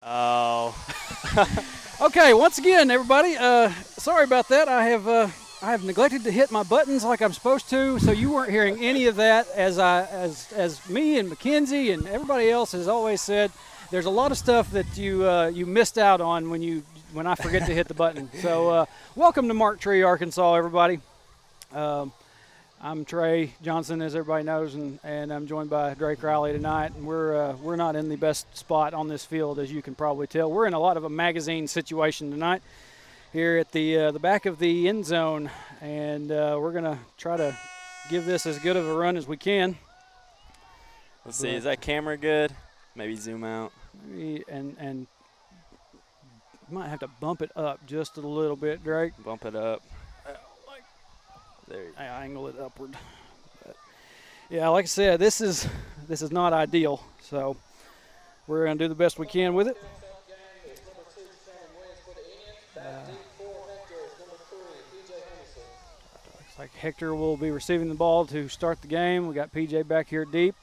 Oh. Okay, once again, everybody, sorry about that. I have neglected to hit my buttons like I'm supposed to, so you weren't hearing any of that. As me and Mackenzie and everybody else has always said, there's a lot of stuff that you missed out on when I forget to hit the button. So welcome to Mark Tree, Arkansas, everybody. I'm Trey Johnson, as everybody knows, and I'm joined by Drake Riley tonight. And we're not in the best spot on this field, as you can probably tell. We're in a lot of a magazine situation tonight here at the back of the end zone, and we're gonna try to give this as good of a run as we can. Let's see, is that camera good? Maybe zoom out. Maybe, and might have to bump it up just a little bit, Drake. Bump it up. There you go. I angle it upward. But yeah, like I said, this is not ideal, so we're going to do the best we can with it. Looks like Hector will be receiving the ball to start the game. We got PJ back here deep.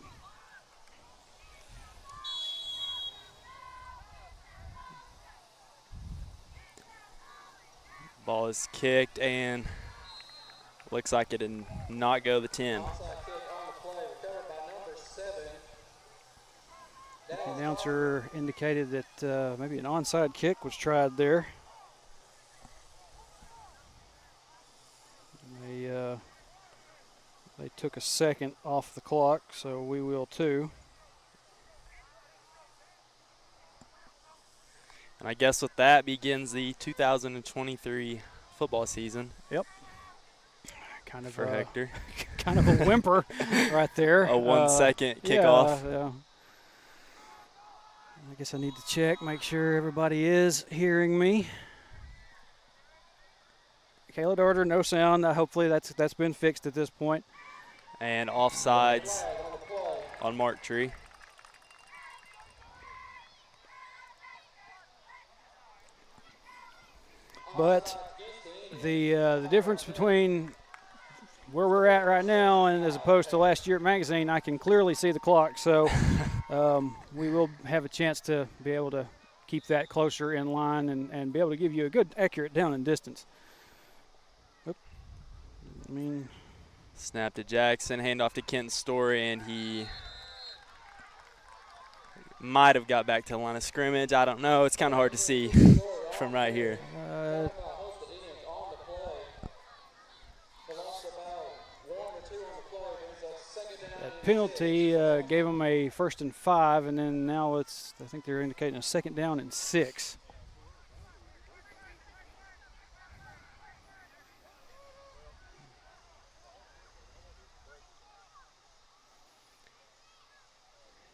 Ball is kicked and looks like it did not go the 10. The announcer indicated that maybe an onside kick was tried there. They took a second off the clock, so we will too. And I guess with that begins the 2023 football season. Yep. Kind of for Hector. Kind of a whimper right there. A 1 second kickoff. Yeah. I guess I need to check, make sure everybody is hearing me. Kayla Dorter, no sound. Hopefully that's been fixed at this point. And offsides on Mark Tree. But the difference between where we're at right now and as opposed to last year at Magazine, I can clearly see the clock. So we will have a chance to be able to keep that closer in line and be able to give you a good, accurate down and distance. Snap to Jackson, handoff to Kenton Story, and he might have got back to the line of scrimmage. I don't know. It's kind of hard to see from right here. That penalty gave them a 1st and 5, and then now I think they're indicating a 2nd down and 6.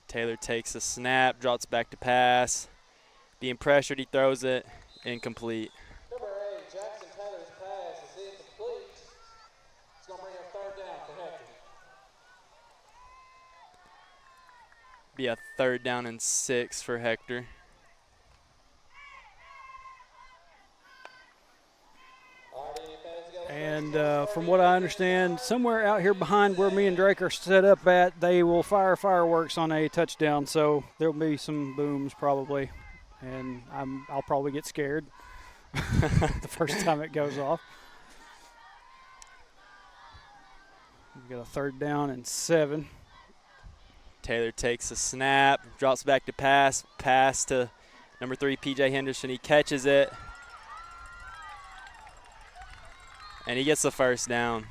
Taylor takes a snap, drops back to pass. Being pressured, he throws it. Incomplete. Number 8, Jackson Taylor's pass is incomplete. It's going to bring up 3rd down for Hector. Be a 3rd down and 6 for Hector. And from what I understand, somewhere out here behind where me and Drake are set up at, they will fire fireworks on a touchdown. So there will be some booms probably, and I'll probably get scared the first time it goes off. We've got a 3rd down and 7. Taylor takes a snap, drops back to pass to number 3, P.J. Henderson. He catches it. And he gets the 1st down.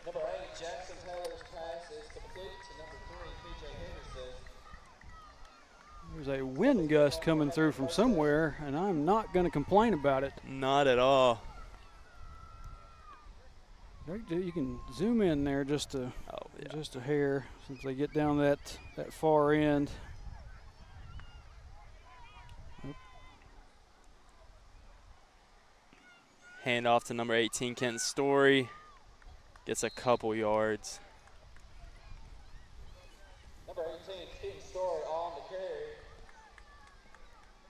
Number 8, Jackson Taylor's pass is complete to number 3, P.J. Henderson. There's a wind gust coming through from somewhere, and I'm not going to complain about it. Not at all. You can zoom in there just a hair since they get down that far end. Handoff to number 18, Kenton Story. Gets a couple yards. Number 18, Kenton Story on the carry.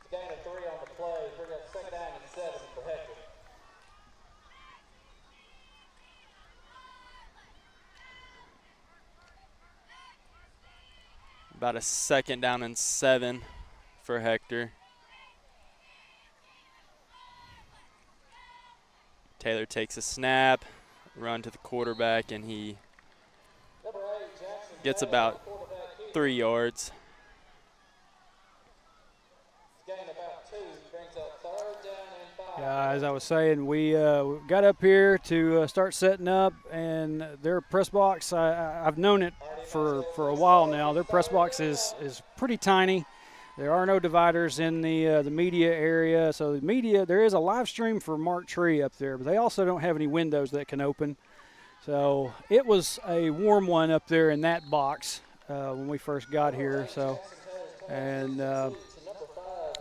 It's a gain of 3 on the play. Bring up 2nd down and 7 for Hector. About a 2nd down and 7 for Hector. Taylor takes a snap, run to the quarterback, and he gets about 3 yards. Yeah, as I was saying, we got up here to start setting up, and their press box, I've known it for a while now. Their press box is pretty tiny. There are no dividers in the media area. So the media, there is a live stream for Mark Tree up there, but they also don't have any windows that can open. So it was a warm one up there in that box when we first got here. So, and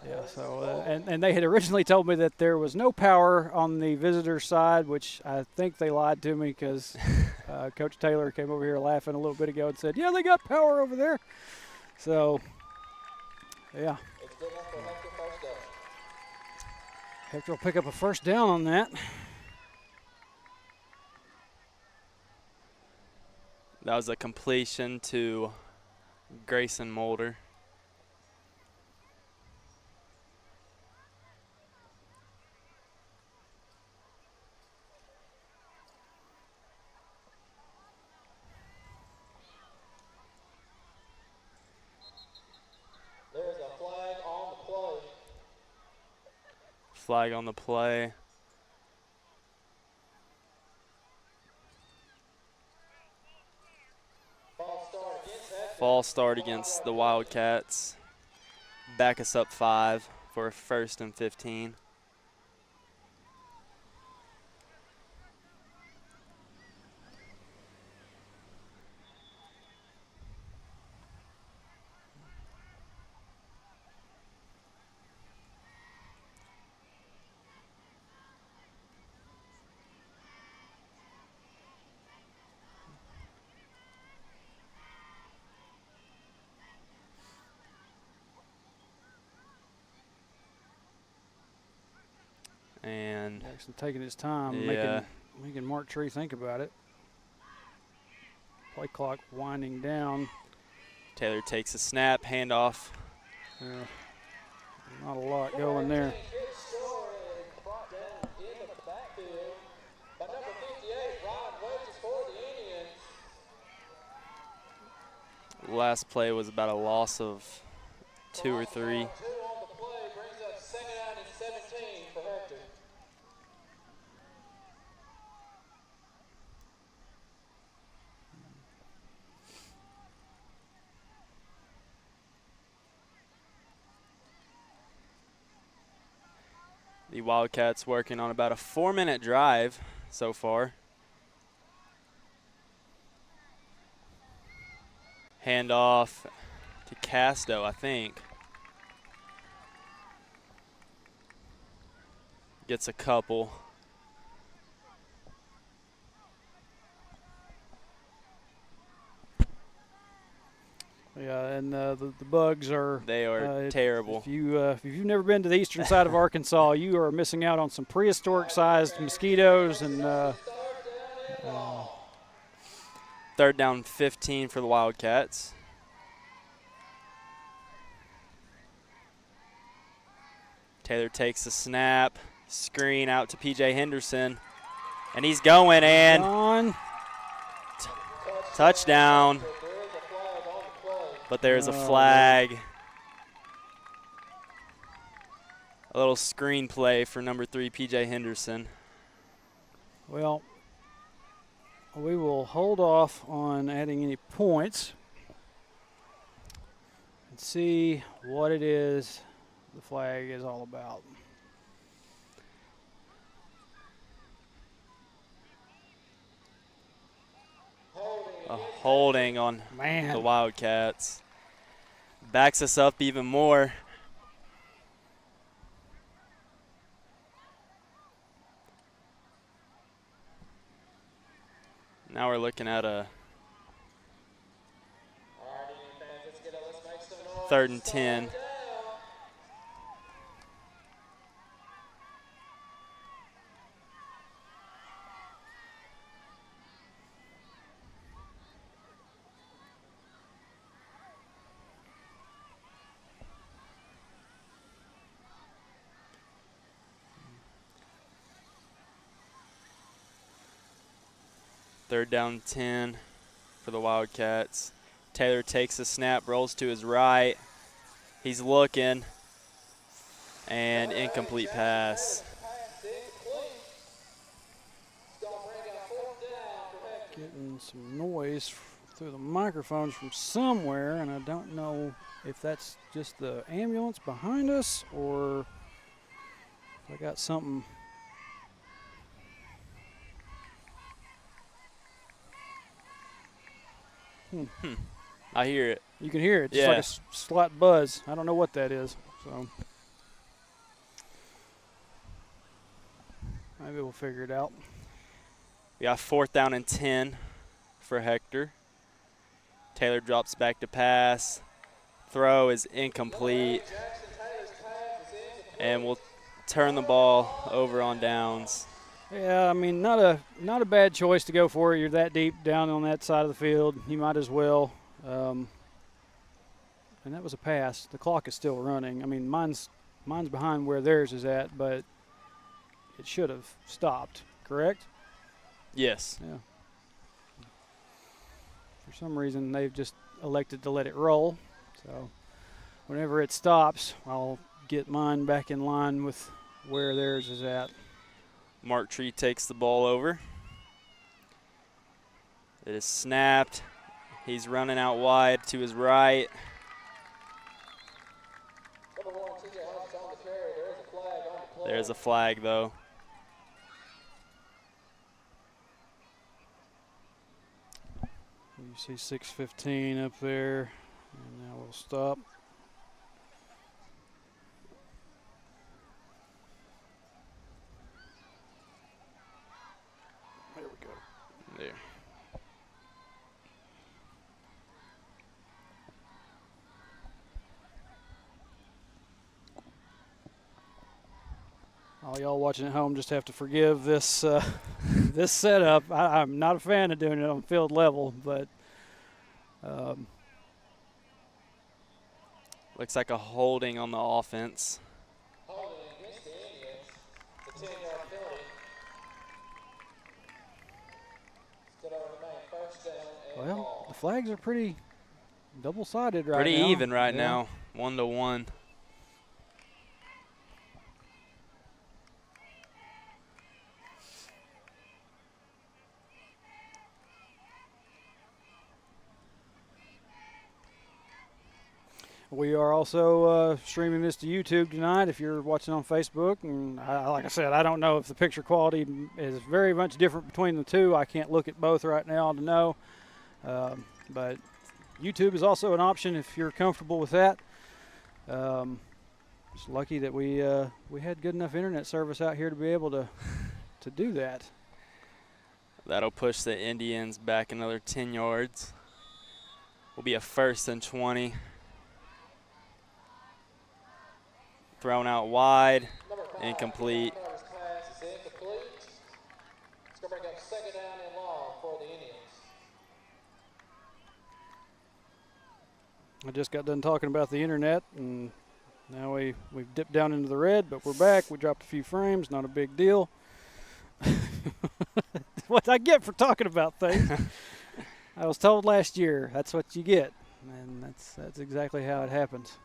yeah, so and they had originally told me that there was no power on the visitor side, which I think they lied to me because Coach Taylor came over here laughing a little bit ago and said, "Yeah, they got power over there." So, yeah. Hector will pick up a first down on that. That was a completion to Grayson Mulder. There's a flag on the play. Flag on the play. False start against the Wildcats. Back us up 5 for a 1st and 15. And Jackson taking his time, yeah, making Mark Tree think about it. Play clock winding down. Taylor takes a snap, handoff. Not a lot going there. Last play was about a loss of 2 or 3. The Wildcats working on about a 4-minute drive so far. Handoff to Casto, I think. Gets a couple. Yeah, and the bugs are. They are terrible. If you've never been to the eastern side of Arkansas, you are missing out on some prehistoric-sized mosquitoes and. 3rd down 15 for the Wildcats. Taylor takes the snap, screen out to P.J. Henderson, and he's going, and touchdown. But there's a flag. A little screen play for number 3, P.J. Henderson. Well, we will hold off on adding any points and see what it is the flag is all about. A holding on the Wildcats. Backs us up even more. Now we're looking at a 3rd and 10. 3rd down 10 for the Wildcats. Taylor takes the snap, rolls to his right. He's looking, and incomplete pass. Getting some noise through the microphones from somewhere, and I don't know if that's just the ambulance behind us or if I got something. I hear it. You can hear it, just Yeah. like a slight buzz. I don't know what that is, so maybe we'll figure it out. We got 4th down and 10 for Hector. Taylor drops back to pass. Throw is incomplete. And we'll turn the ball over on downs. Yeah, I mean, not a bad choice to go for it. You're that deep down on that side of the field. You might as well. And that was a pass. The clock is still running. I mean, mine's behind where theirs is at, but it should have stopped, correct? Yes. Yeah. For some reason, they've just elected to let it roll. So whenever it stops, I'll get mine back in line with where theirs is at. Mark Tree takes the ball over. It is snapped. He's running out wide to his right. There's a flag, though. You see 6:15 up there, and now we'll stop. There we go. There. All y'all watching at home just have to forgive this this setup. I'm not a fan of doing it on field level, but Looks like a holding on the offense. Holding against the Indians, the 10-yard penalty. It's going to remain 1st down and well, ball. the flags are pretty double-sided right Pretty now. even right Yeah. now, 1-1. We are also streaming this to YouTube tonight if you're watching on Facebook. And like I said, I don't know if the picture quality is very much different between the two. I can't look at both right now to know. But YouTube is also an option if you're comfortable with that. Just lucky that we had good enough internet service out here to be able to do that. That'll push the Indians back another 10 yards. Will be a 1st and 20. Thrown out wide, incomplete. Pass is incomplete. It's going to bring up 2nd down and long for the Indians. I just got done talking about the internet, and now we've dipped down into the red, but we're back. We dropped a few frames, not a big deal. What I get for talking about things. I was told last year that's what you get, and that's exactly how it happens.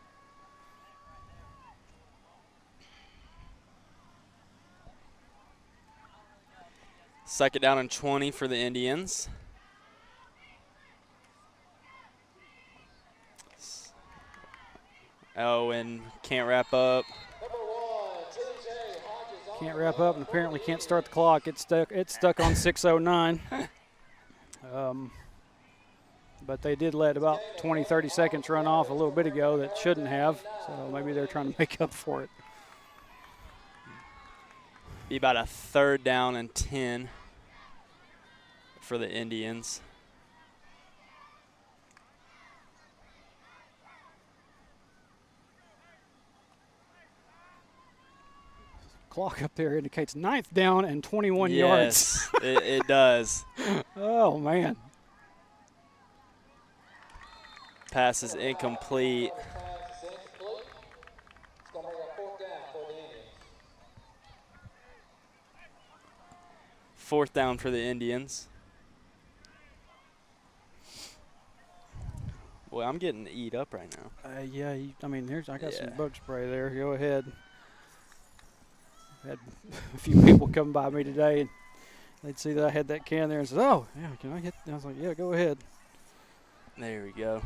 Second down and 20 for the Indians. Oh, and can't wrap up. Number 1, TJ Hodges. Can't wrap up and apparently can't start the clock. It's stuck on 6:09. But they did let about 20, 30 seconds run off a little bit ago that shouldn't have. So maybe they're trying to make up for it. Be about a 3rd down and 10 for the Indians. Clock up there indicates 9th down and 21 yards. Yes, it does. Oh, man. Pass is incomplete. Pass is incomplete. It's going to bring up 4th down for the Indians. 4th down for the Indians. Boy, I'm getting eat up right now. Yeah, I mean, I got some Yeah. bug spray there. Go ahead. Had a few people come by me today, and they'd see that I had that can there and said, "Oh, yeah, can I get?" I was like, "Yeah, go ahead." There we go.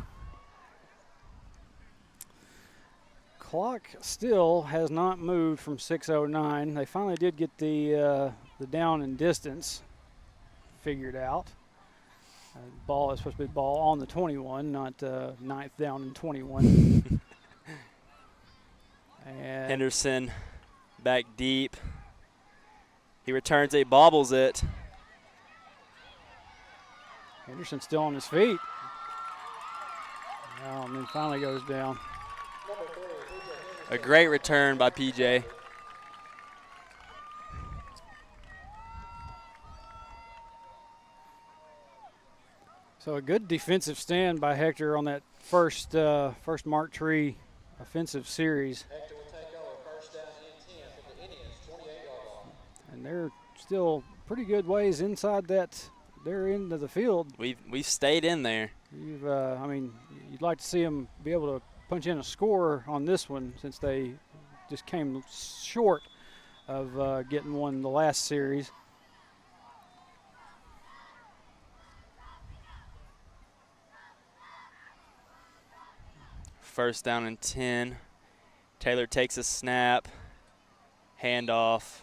Clock still has not moved from 6:09. They finally did get the down and distance figured out. Ball is supposed to be ball on the 21, not ninth down and 21. And Henderson back deep. He returns it, bobbles it. Henderson still on his feet. And then finally goes down. A great return by PJ. So a good defensive stand by Hector on that first Mark Tree offensive series. Hector will take over first down and 10 from the Indians, 28-yard line. And they're still pretty good ways inside that their end of the field. We've stayed in there. I mean, you'd like to see them be able to punch in a score on this one since they just came short of getting one the last series. First down and 10. Taylor takes a snap. Handoff.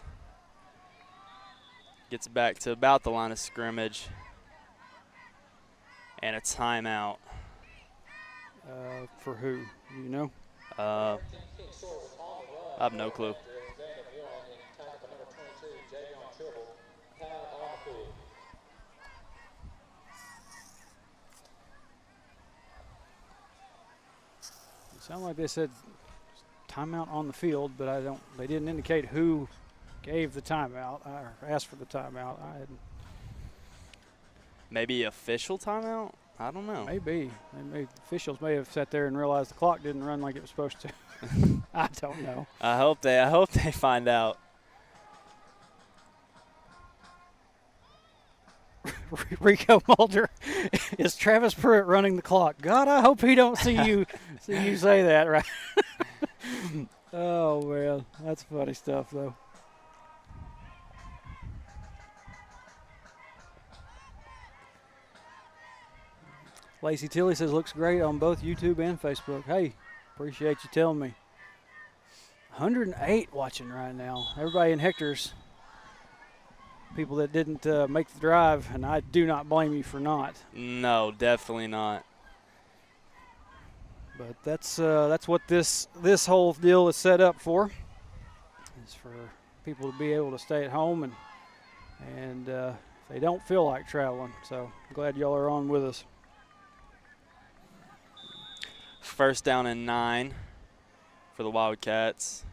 Gets back to about the line of scrimmage. And a timeout. For who? You know? I have no clue. It sounded like they said timeout on the field, but they didn't indicate who gave the timeout or asked for the timeout. Maybe official timeout? I don't know. Maybe officials may have sat there and realized the clock didn't run like it was supposed to. I don't know. I hope they find out. Rico Mulder, is Travis Pruitt running the clock? God, I hope he don't see you say that, right? Oh man, that's funny stuff though. Lacey Tilley says looks great on both YouTube and Facebook. Hey, appreciate you telling me. 108 watching right now. Everybody in Hector's. People that didn't make the drive, and I do not blame you for not. No, definitely not. But that's what this whole deal is set up for. Is for people to be able to stay at home and if they don't feel like traveling. So I'm glad y'all are on with us. First down and 9 for the Wildcats.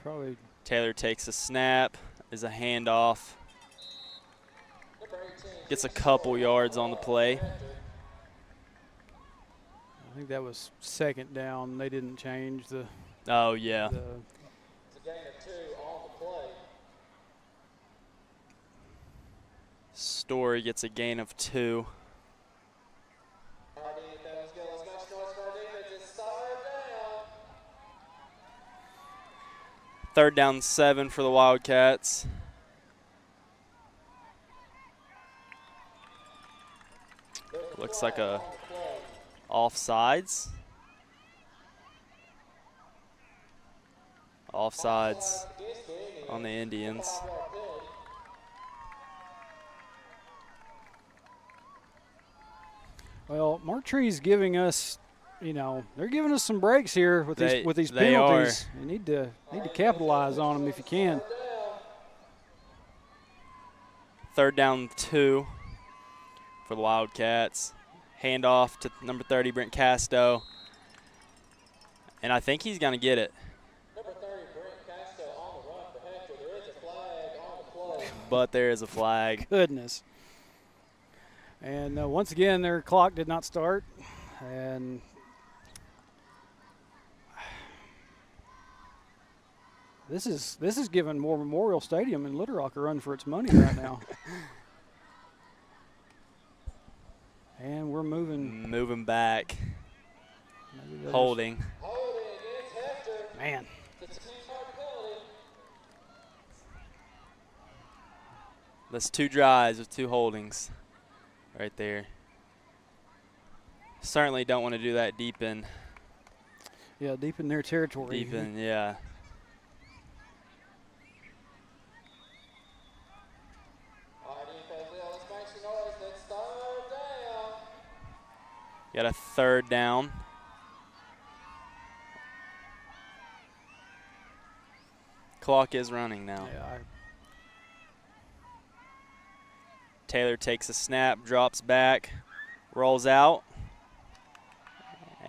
Probably. Taylor takes a snap, is a handoff. Gets a couple yards on the play. I think that was second down. They didn't change the. Oh, yeah. It's a gain of 2 on the play. Story gets a gain of 2. Third down and 7 for the Wildcats. Looks like a offsides. Offsides on the Indians. Well, Mark Tree's giving us, they're giving us some breaks here with these they penalties. You need to capitalize on them if you can. Third down 2 for the Wildcats. Handoff to number 30, Brent Casto. And I think he's going to get it. Number 30, Brent Casto on the run for Hector. There is a flag on the play. But there is a flag. Goodness. And once again, their clock did not start. And this is giving War Memorial Stadium in Little Rock a run for its money right now. And we're moving. Moving back. Maybe they'll Holding. Holding against Hector. Man. It's a team-yard penalty. That's 2 drives with 2 holdings right there. Certainly don't want to do that deep in. Yeah, deep in their territory. Deep in, yeah. All right, defense, let's make some noise. Let's third down. Got a 3rd down. Clock is running now. Yeah, Taylor takes a snap, drops back, rolls out,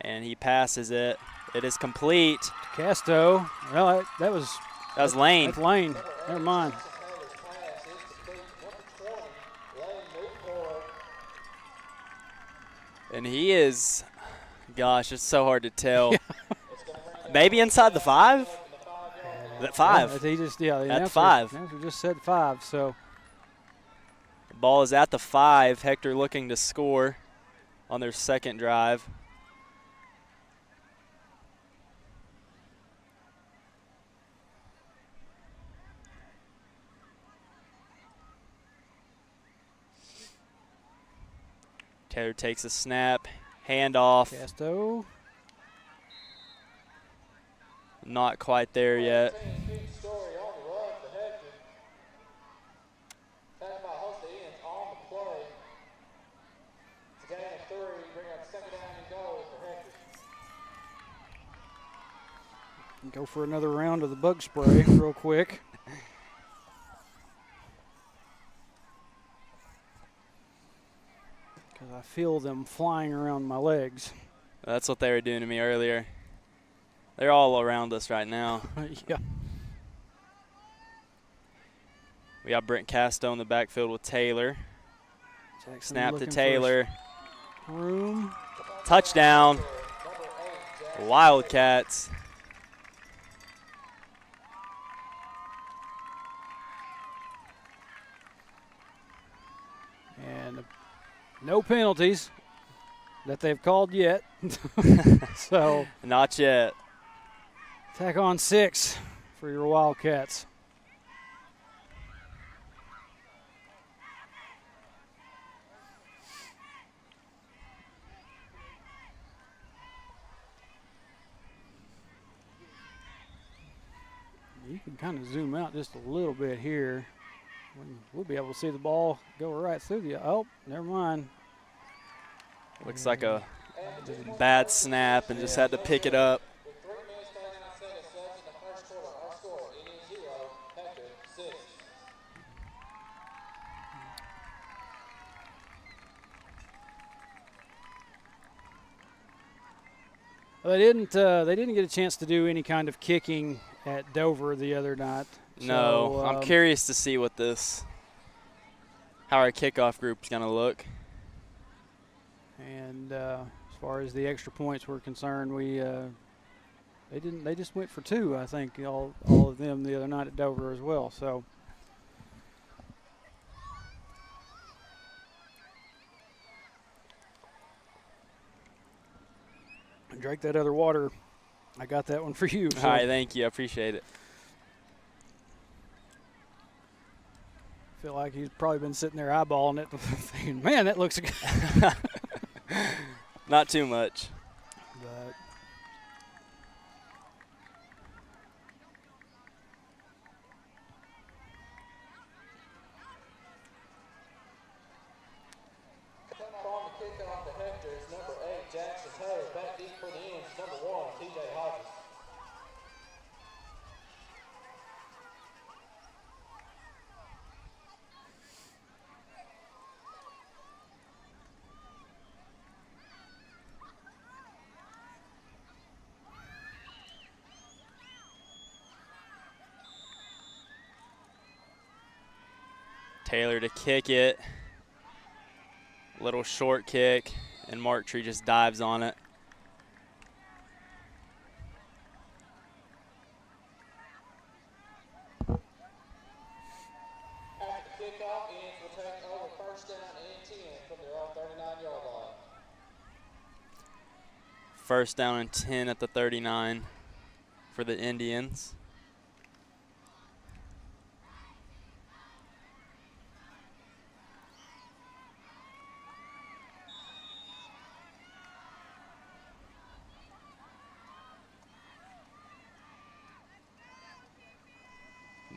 and he passes it. It is complete. Casto. Well, that was Lane. That's Lane. Never mind. Taylor's pass is complete. Number 20, Lane moved forward. And he is, gosh, it's so hard to tell. Maybe inside the 5? That 5. He just, the At announcer, 5. The announcer just said 5, so. The ball is at the 5. Hector looking to score on their 2nd drive. Taylor takes a snap, handoff. Casto. Not quite there yet. Story on the run for Hector. Tackle by host of Ian's on the play. It's a gain of 3. Bring up 2nd down and goal for Hector. Go for another round of the bug spray real quick. Because I feel them flying around my legs. That's what they were doing to me earlier. They're all around us right now. Yeah. We got Brent Casto in the backfield with Taylor. Jackson Snap to looking for Taylor. room. Touchdown. Wildcats. And no penalties that they've called yet. So Not yet. tack on 6 for your Wildcats. You can kind of zoom out just a little bit here. We'll be able to see the ball go right through the. Oh, never mind. Looks like a bad snap and just had to pick it up. With 3 minutes 39 seconds left in the first quarter, our score, Indians 0, Hector 6. Well, they didn't get a chance to do any kind of kicking at Dover the other night. No, So, I'm curious to see how our kickoff group's gonna look. And as far as the extra points were concerned, they just went for 2, I think, all of them the other night at Dover as well. So Drake, that other water, I got that one for you. So. All right, thank you. I appreciate it. Feel like he's probably been sitting there eyeballing it, thinking, man, that looks good. Not too much. But On the kickoff to Hector is number 8, Jackson Taylor. Back deep for the ends, number 1, TJ Hodges. Taylor to kick it. Little short kick, and Marktree just dives on it. After the kickoff, Indians will take over first down and 10 from their own 39-yard line. First down and 10 at the 39 for the Indians.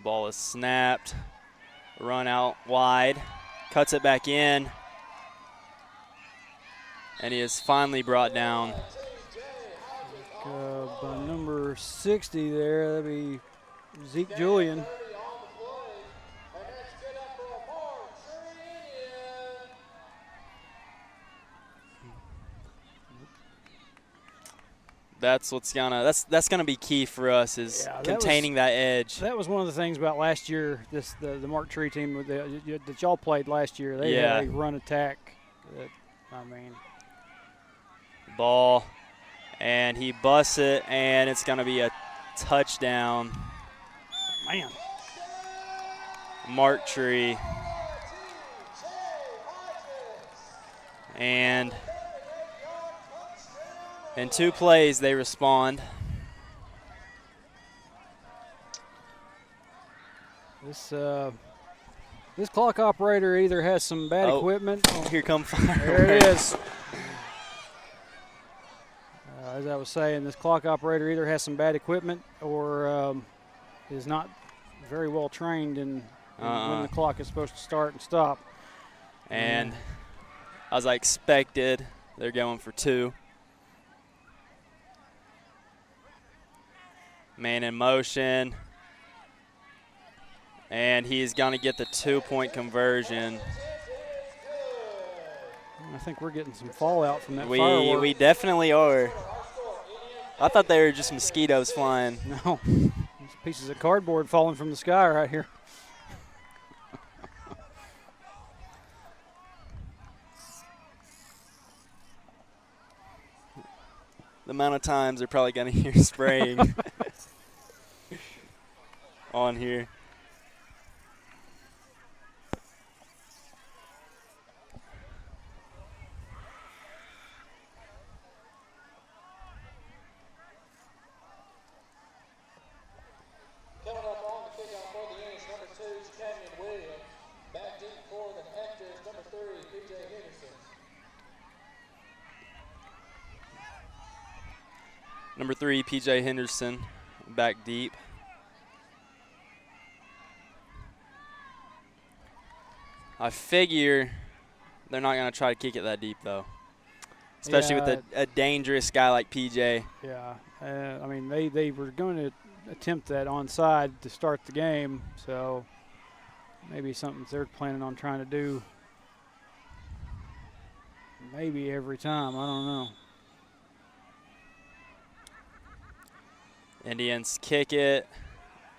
Ball is snapped, run out wide, cuts it back in, and he is finally brought down. By number 60 there, that'd be Zeke Julian. That's what's that's gonna be key for us is containing that edge. That was one of the things about last year. The Mark Tree team that y'all played last year. They had a run attack. Ball, and he busts it, and it's gonna be a touchdown. Man, Mark Tree, and in 2 plays they respond. This clock operator either has some bad equipment. Here come fireworks. There it is. As I was saying, this clock operator either has some bad equipment or is not very well trained in when the clock is supposed to start and stop. And as I expected, they're going for 2. Man in motion. And he's going to get the 2-point conversion. I think we're getting some fallout from that firework. We definitely are. I thought they were just mosquitoes flying. No, these pieces of cardboard falling from the sky right here. The amount of times they're probably going to hear spraying on here. Coming up on the kickoff for the Indians, number 2 is Kenyon Williams. Back deep for the Hector is number 3, PJ Henderson. Number 3, PJ Henderson, back deep. I figure they're not going to try to kick it that deep, though, especially with a dangerous guy like PJ. Yeah, I mean, they were going to attempt that onside to start the game, so maybe something they're planning on trying to do maybe every time. I don't know. Indians kick it,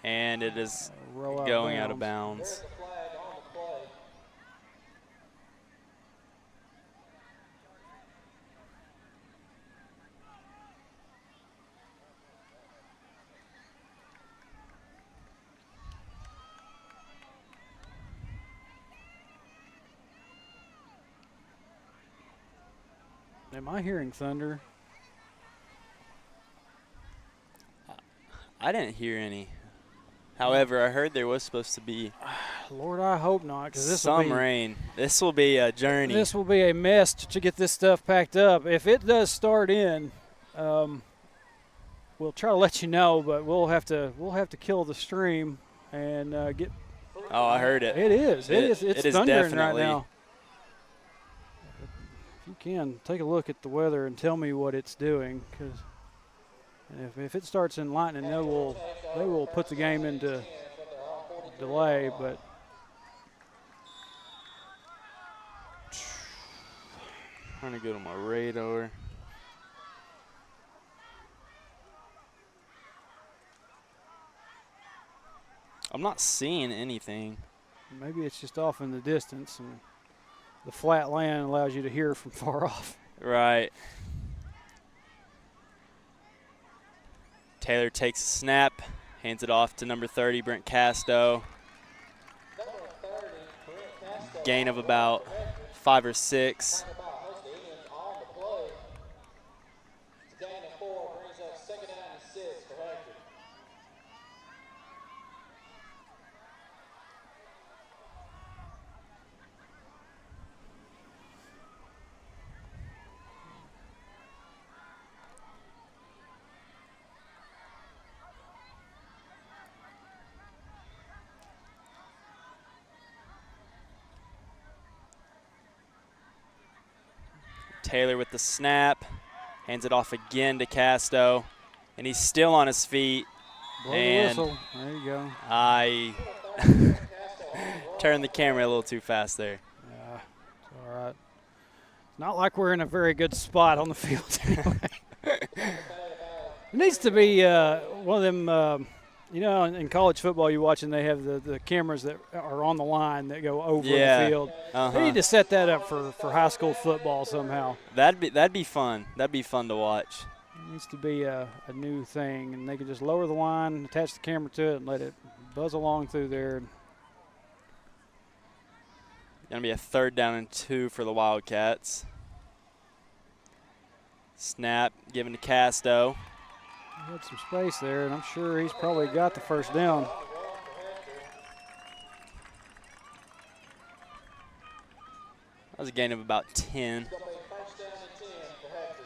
and it is going out of bounds. Am I hearing thunder? I didn't hear any. However, I heard there was supposed to be Lord, I hope not, because this some rain. This will be a journey. This will be a mess to get this stuff packed up. If it does start in, we'll try to let you know, but we'll have to kill the stream and get. Oh, I heard it. It is. It's thundering definitely right now. If you can, take a look at the weather and tell me what it's doing, because if it starts in lightning, they will put the game into delay. But trying to go to my radar. I'm not seeing anything. Maybe it's just off in the distance, and the flat land allows you to hear from far off. Right. Taylor takes a snap, hands it off to number 30, Brent Casto. Gain of about 5 or 6. 6 for Hector. Taylor with the snap, hands it off again to Casto, and he's still on his feet. Blow the And whistle. There you go. I turned the camera a little too fast there. Yeah, it's all right. It's not like we're in a very good spot on the field anyway. It needs to be one of them, you know, in college football you watch and they have the cameras that are on the line that go over the field. They need to set that up for high school football somehow. That'd be fun. That'd be fun to watch. It needs to be a new thing, and they could just lower the line, attach the camera to it, and let it buzz along through there. Gonna be a 3rd down and 2 for the Wildcats. Snap given to Casto. He had some space there, and I'm sure he's probably got the first down. That was a gain of about 10. It's going to be 1st down and 10 for Hector.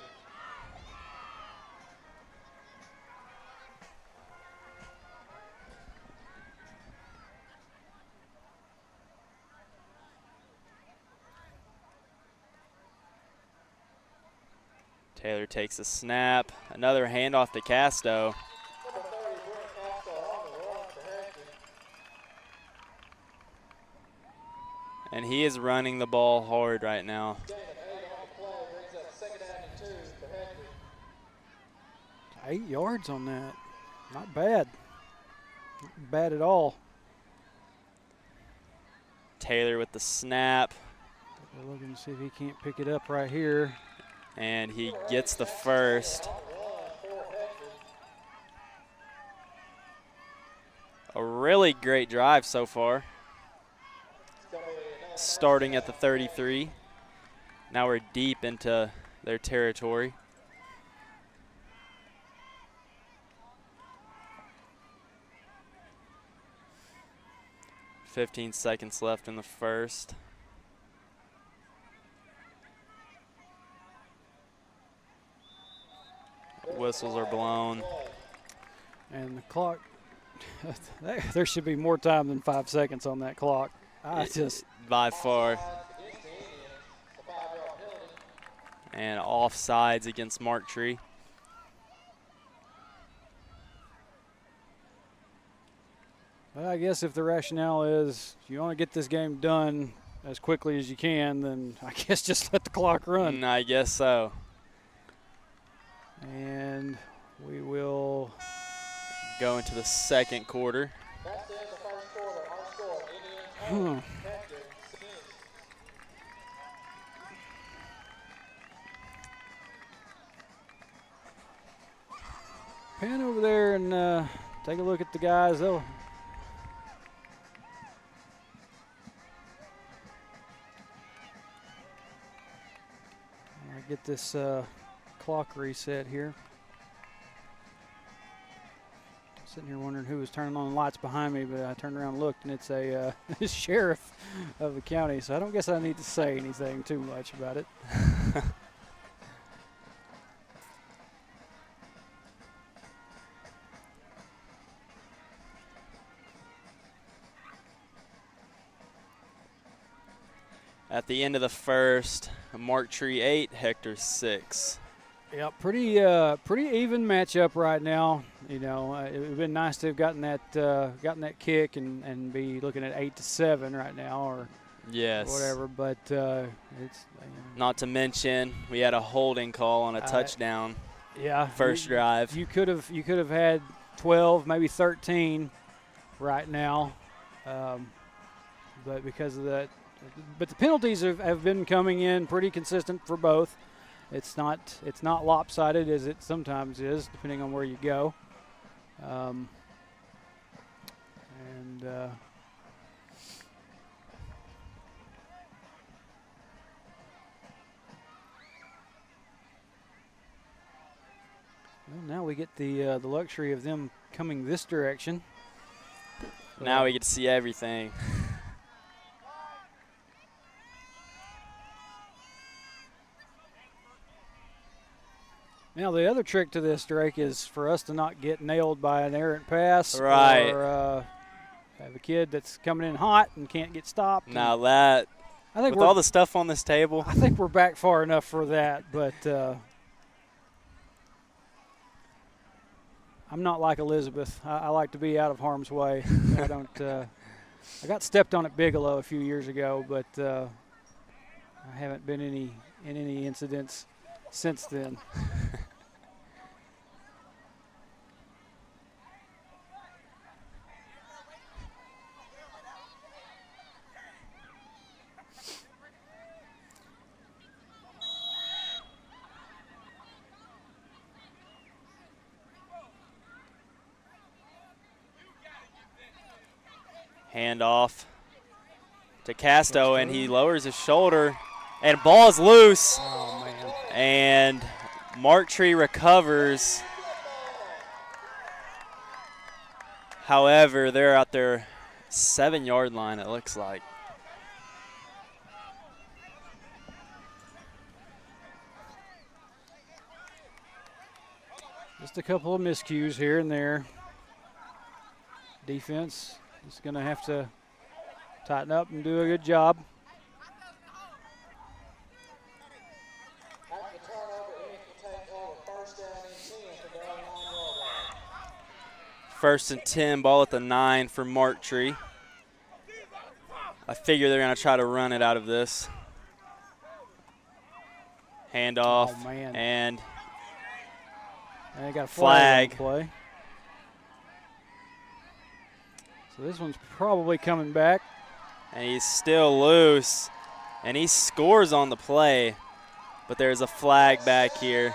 Taylor takes a snap. Another handoff to Casto. Number 30, Brent Castro on the run for Hector. And he is running the ball hard right now. Gain of 8 on the play brings up 2nd down and 2 for Hector. 8 yards on that. Not bad. Not bad at all. Taylor with the snap. We're looking to see if he can't pick it up right here. And he gets the first. A really great drive so far. Starting at the 33. Now we're deep into their territory. "15 seconds left in the first." Whistles are blown. And the clock, there should be more time than 5 seconds on that clock. By far. And offsides against Mark Tree. Well, I guess if the rationale is you want to get this game done as quickly as you can, then I guess just let the clock run. I guess so. And we will go into the second quarter. That's the end of the first quarter. Our score, Indians 8, Hector 6. pan over there and take a look at the guys. They'll get this clock reset here. Sitting here wondering who was turning on the lights behind me, but I turned around and looked, and it's a sheriff of the county, so I don't guess I need to say anything too much about it. At the end of the first, Mark Tree 8, Hector 6. Yeah, pretty even matchup right now. You know, it would have been nice to have gotten that kick and be looking at 8-7 right now, or yes, whatever. But it's not to mention we had a holding call on a touchdown. Yeah, first drive. You could have had 12, maybe 13 right now, but because of that. But the penalties have been coming in pretty consistent for both. It's not lopsided as it sometimes is, depending on where you go. Well, now we get the luxury of them coming this direction. Now we get to see everything. Now the other trick to this, Drake, is for us to not get nailed by an errant pass, Right. or have a kid that's coming in hot and can't get stopped. Now that, I think with all the stuff on this table, I think we're back far enough for that, but I'm not like Elizabeth. I like to be out of harm's way. I don't. I got stepped on at Bigelow a few years ago, but I haven't been in any incidents since then. hand off to Casto, and he lowers his shoulder, and ball's loose. Oh, man. And Marktree recovers. However, they're out their 7-yard line, it looks like. Just a couple of miscues here and there. Defense is going to have to tighten up and do a good job. After the turnover, Inc. will take over 1st down and 10 for their 9-yard line. 1st and 10, ball at the 9 for Marktree. I figure they're going to try to run it out of this. Hand off, Oh, man. and they got a flag. flag on the play. So this one's probably coming back. and he's still loose, and he scores on the play, but there's a flag back here.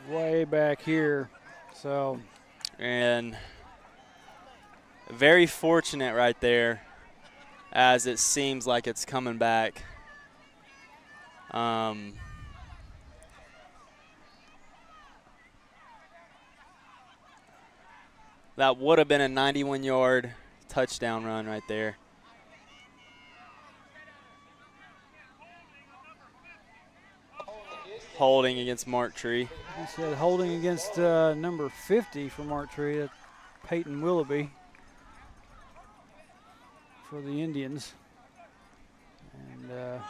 Way back here. So, And very fortunate right there, as it seems like it's coming back. That would have been a 91-yard touchdown run right there. Holding against Marktree. he said holding against number 50 for Marktree, that's Peyton Willoughby for the Indians. And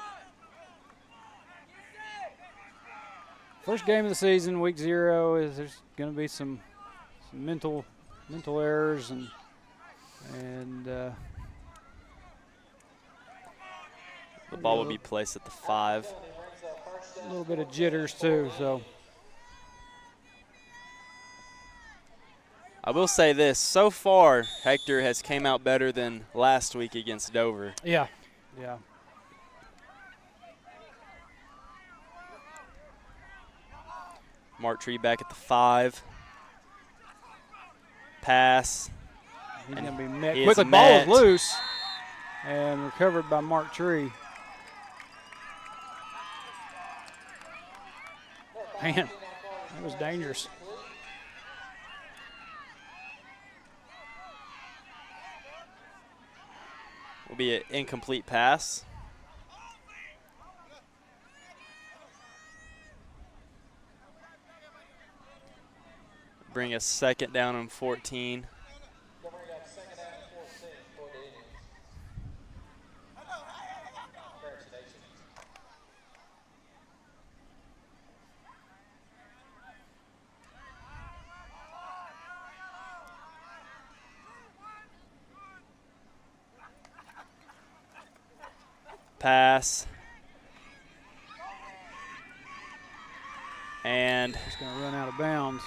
first game of the season, week 0, is there's going to be some mental errors and The ball will be placed at the 5. a little bit of jitters too. So I will say this, so far, Hector has came out better than last week against Dover. yeah. Marktree back at the 5. Pass. He's And going to be met he is quickly. Ball is met. loose and recovered by Marktree. Man, that was dangerous. Will be an incomplete pass. Bring us 2nd down and 14. They'll bring up 2nd down and 14 for the Indians. Congratulations. Pass. And He's going to run out of bounds.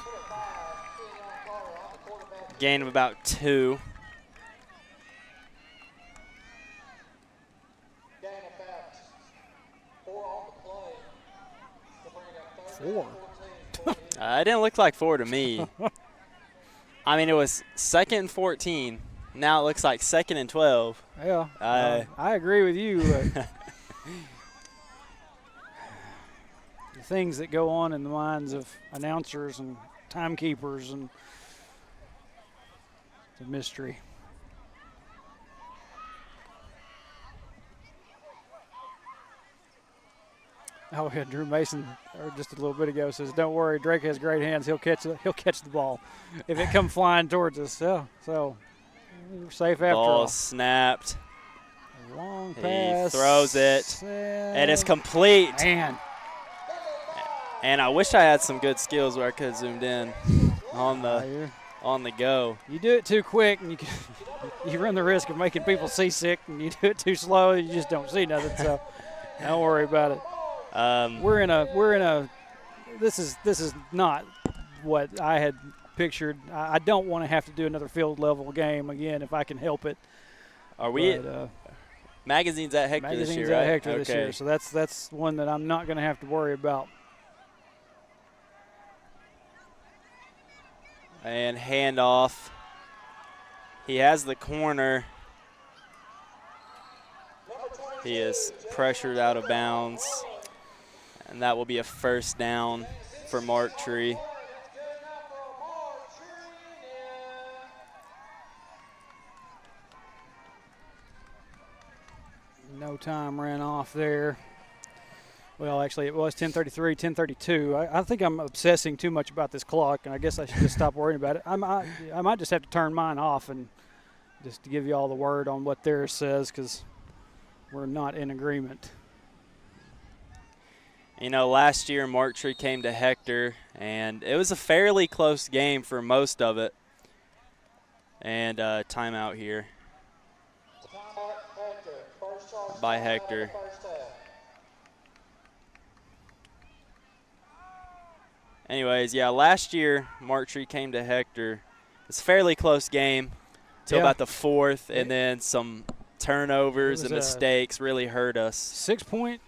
gain of about 2. Gain about 4 on the play. They'll bring up 3rd down and 14 for the Indians. It didn't look like 4 to me. I mean, it was 2nd and 14. Now it looks like 2nd and 12. Yeah, I agree with you. the things that go on in the minds of announcers and timekeepers, and the mystery. Oh, yeah, Drew Mason, just a little bit ago, says, "Don't worry, Drake has great hands. He'll catch the ball if it come flying towards us." So we're safe after all. Ball snapped. A long pass. He throws it, and it's complete. Man. And I wish I had some good skills where I could have zoomed in on the go. You do it too quick, and you run the risk of making people seasick, and you do it too slow, you just don't see nothing. So don't worry about it. This is not what I had pictured. I don't want to have to do another field level game again if I can help it. Are we? Magazine's at Hector this year, right? Magazine's at Hector this year, so that's one that I'm not going to have to worry about. And handoff. He has the corner. He is pressured out of bounds. And that will be a first down for Mark Tree. No time ran off there. Well, actually, it was 10:33, 10:32. I think I'm obsessing too much about this clock, and I guess I should just stop worrying about it. I might just have to turn mine off and just to give you all the word on what theirs says, because we're not in agreement. You know, last year Mark Tree came to Hector, and it was a fairly close game for most of it. And timeout here by Hector. Anyways, yeah, last year Mark Tree came to Hector. It's a fairly close game till about the fourth, and then some turnovers and mistakes really hurt us. 6 point.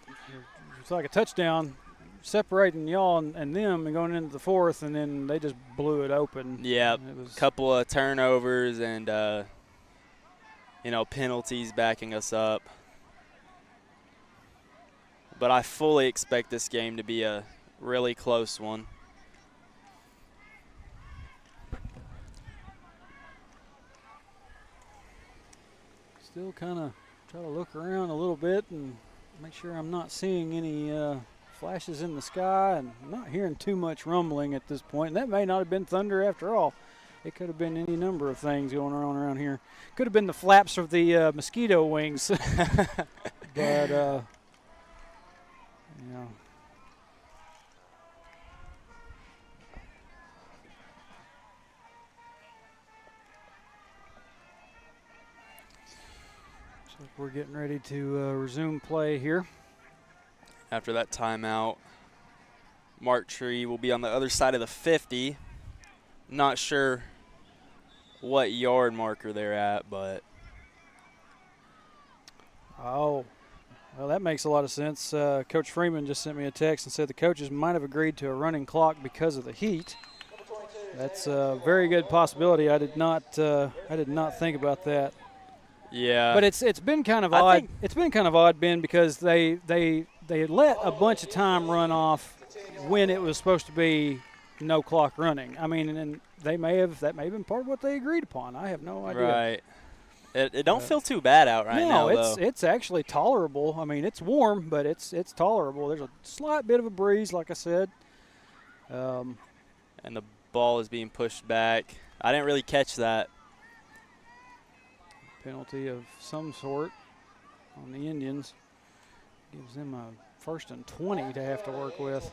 It's like a touchdown separating y'all and them and going into the fourth, and then they just blew it open. Yeah, a couple of turnovers and, penalties backing us up. But I fully expect this game to be a really close one. Still kind of try to look around a little bit and make sure I'm not seeing any flashes in the sky, and I'm not hearing too much rumbling at this point. And that may not have been thunder after all. It could have been any number of things going on around here. Could have been the flaps of the mosquito wings. But, So we're getting ready to resume play here. After that timeout, Mark Tree will be on the other side of the 50. Not sure what yard marker they're at, but. Oh, well, that makes a lot of sense. Coach Freeman just sent me a text and said the coaches might have agreed to a running clock because of the heat. That's a very good possibility. I did not think about that. Yeah. But it's been kind of odd. It's been kind of odd, Ben, because they let a bunch of time run off when it was supposed to be no clock running. I mean, and that may have been part of what they agreed upon. I have no idea. Right. It don't feel too bad out right now, though. No, it's actually tolerable. I mean, it's warm, but it's tolerable. There's a slight bit of a breeze, like I said. And the ball is being pushed back. I didn't really catch that. Penalty of some sort on the Indians. Gives them a 1st and 20 to have to work with.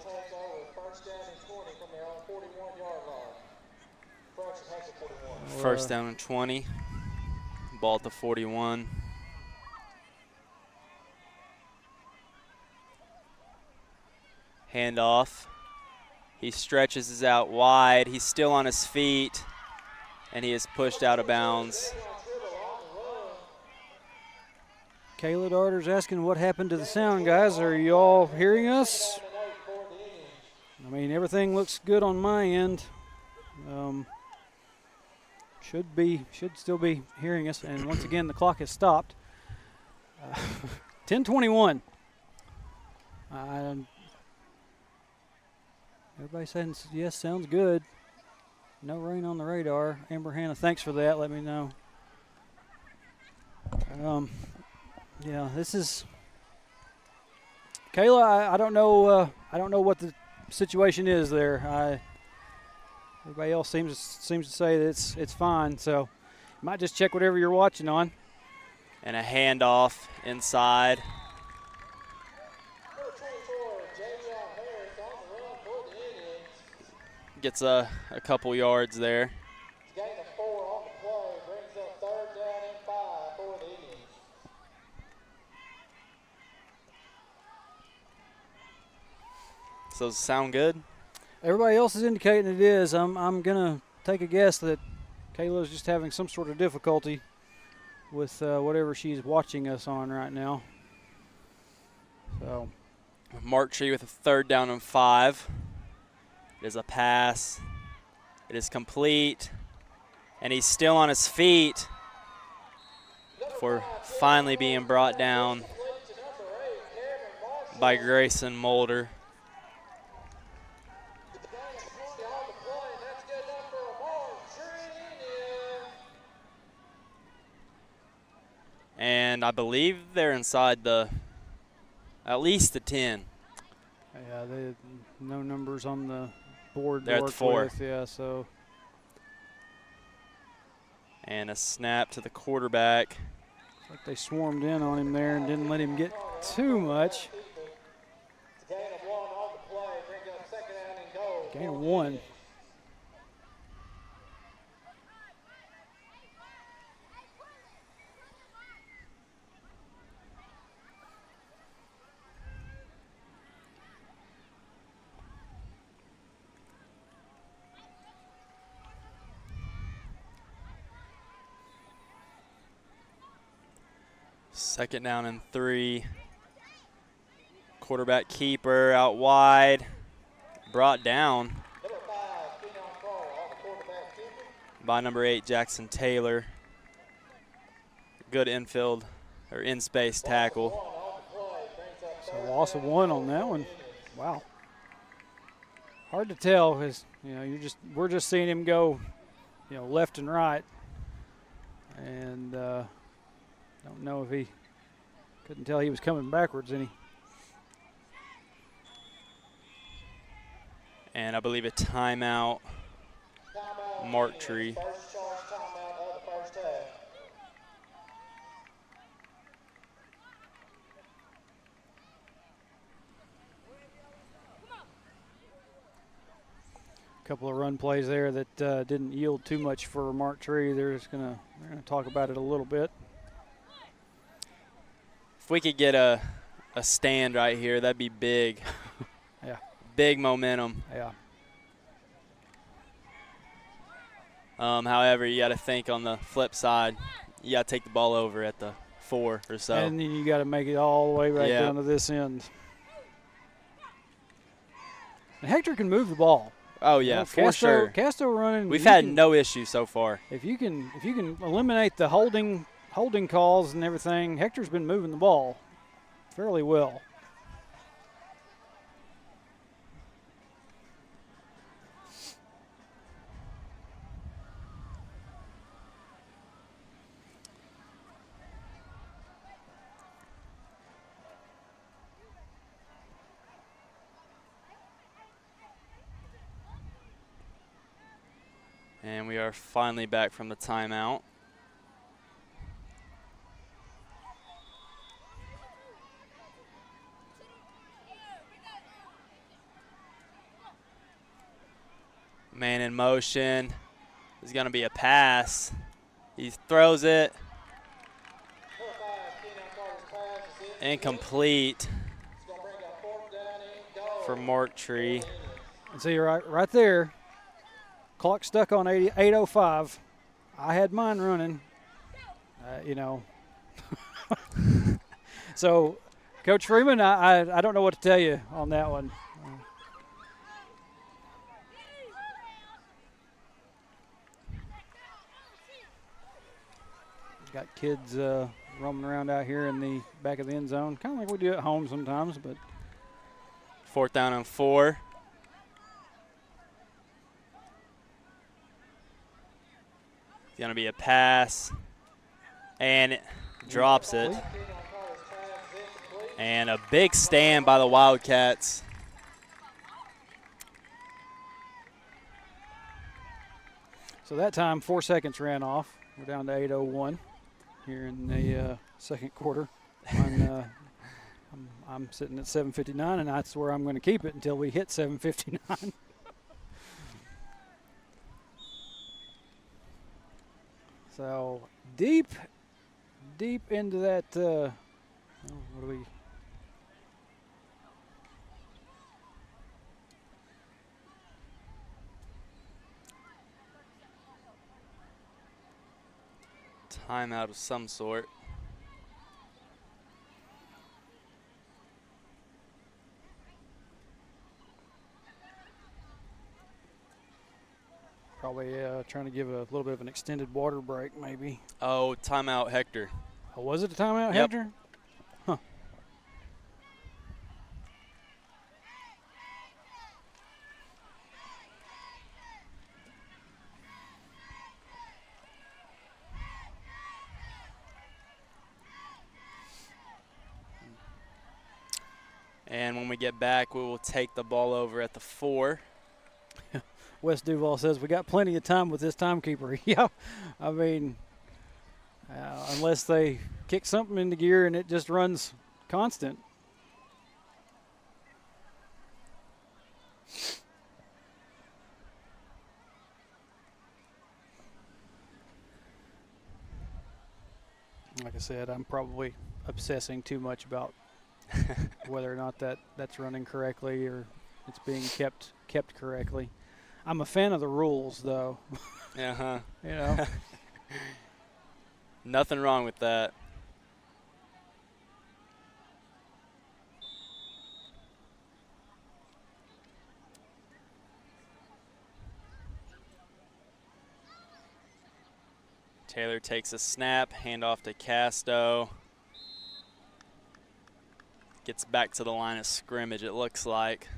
First down and 20. Ball at the 41. Handoff. He stretches us out wide. He's still on his feet, and he is pushed out of bounds. Kayla Darter's asking what happened to the sound, guys. Are you all hearing us? I mean, everything looks good on my end. Should still be hearing us. And once again, the clock has stopped. 10:21. Everybody saying yes, sounds good. No rain on the radar. Amber Hannah, thanks for that. Let me know. Yeah, this is Kayla. I don't know. I don't know what the situation is there. Everybody else seems to say that it's fine. So you might just check whatever you're watching on. And a handoff inside. Gets a couple yards there. Gain of 4 on the play brings up 3rd down and 5 for the Indians. So does it sound good? Everybody else is indicating it is. I'm gonna take a guess that Kayla's just having some sort of difficulty with whatever she's watching us on right now. So Marktree with a 3rd down and 5. It is a pass. It is complete. And he's still on his feet for finally being brought down by Grayson Mulder. And I believe they're inside at least the 10. Yeah, they no numbers on the board. They're at the 4. With, yeah, so. And a snap to the quarterback. Like they swarmed in on him there and didn't let him get too much. Gain of 1 on the play brings up 2nd down and goal. Gain of 1. Second down and 3. Quarterback keeper out wide. Brought down by number 8, Jackson Taylor. Good infield or in-space tackle. So loss of 1 on that one. Wow. Hard to tell because we're just seeing him go, left and right, and don't know if he couldn't tell he was coming backwards any. And I believe a timeout. Marktree. First charge timeout of the first half. A couple of run plays there that didn't yield too much for Marktree. They're gonna talk about it a little bit. If we could get a stand right here, that'd be big. Yeah. Big momentum. Yeah. However, you got to think on the flip side, you got to take the ball over at the 4 or so. And then you got to make it all the way right down to this end. And Hector can move the ball. Oh yeah, for sure. Castro running. We've had no issue so far. If you can eliminate the holding calls and everything, Hector's been moving the ball fairly well. And we are finally back from the timeout. Man in motion. There's going to be a pass. He throws it. Incomplete for Marktree. And see right there, clock stuck on 8:05. I had mine running, So, Coach Freeman, I don't know what to tell you on that one. Got kids roaming around out here in the back of the end zone, kind of like we do at home sometimes. But 4th down and 4. going to be a pass, and it drops it. And a big stand by the Wildcats. So that time, 4 seconds ran off. We're down to 8:01 here in the second quarter. I'm sitting at 7:59, and that's where I'm going to keep it until we hit 7:59. So deep into that. What do we? Timeout of some sort. Probably trying to give a little bit of an extended water break, maybe. Oh, timeout, Hector. Oh, was it a timeout, Yep. Hector? Huh. And when we get back, we will take the ball over at the 4. Wes Duval says we got plenty of time with this timekeeper. Yeah, I mean, unless they kick something into gear and it just runs constant. Like I said, I'm probably obsessing too much about whether or not that's running correctly or it's being kept correctly. I'm a fan of the rules, though. Uh-huh. You know. Nothing wrong with that. Taylor takes a snap, handoff to Casto. Gets back to the line of scrimmage, it looks like.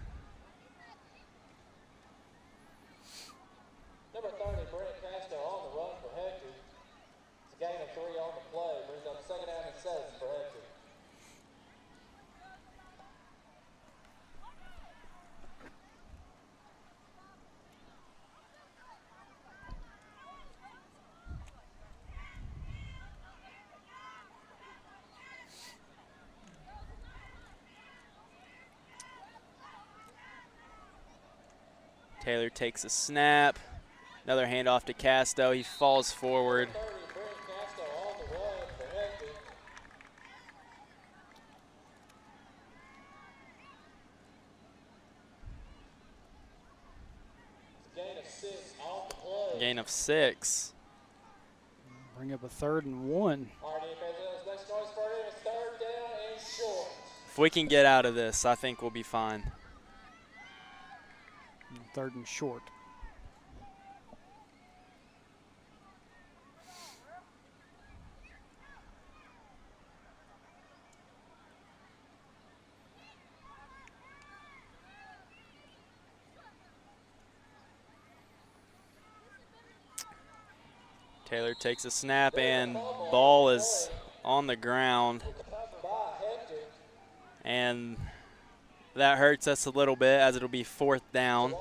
Number 30, Brent Casto on the run for Hector. It's a gain of 3 on the play. Brings up 2nd down and 7 for Hector. Taylor takes a snap. Another handoff to Casto. He falls forward. 30, Brent Casto on the run for Hector. It's a gain of 6 on the play. Gain of 6. Bring up a 3rd and 1. Our defense next noise for him is 3rd down and short. If we can get out of this, I think we'll be fine. 3rd and short. Taylor takes a snap and ball is on the ground. And that hurts us a little bit as it'll be 4th down.